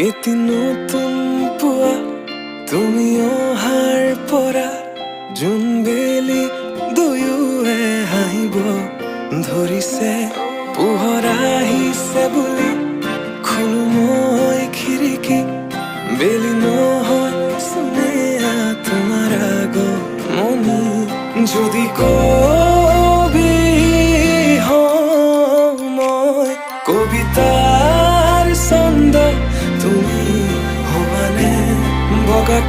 এটি নতুন পুৱা তুমি অহাৰ পৰা জোনবেলি দুয়োৱে হাঁহিব ধৰিছে। পোহৰ আহিছে বুলি খোলো মই খিৰিকী, বেলি নহয় চুনেয়া তোমাৰ আগমনি। যদি কবি হওঁ মই কবিতাৰ ছন্দ, তুমি সমানে বগা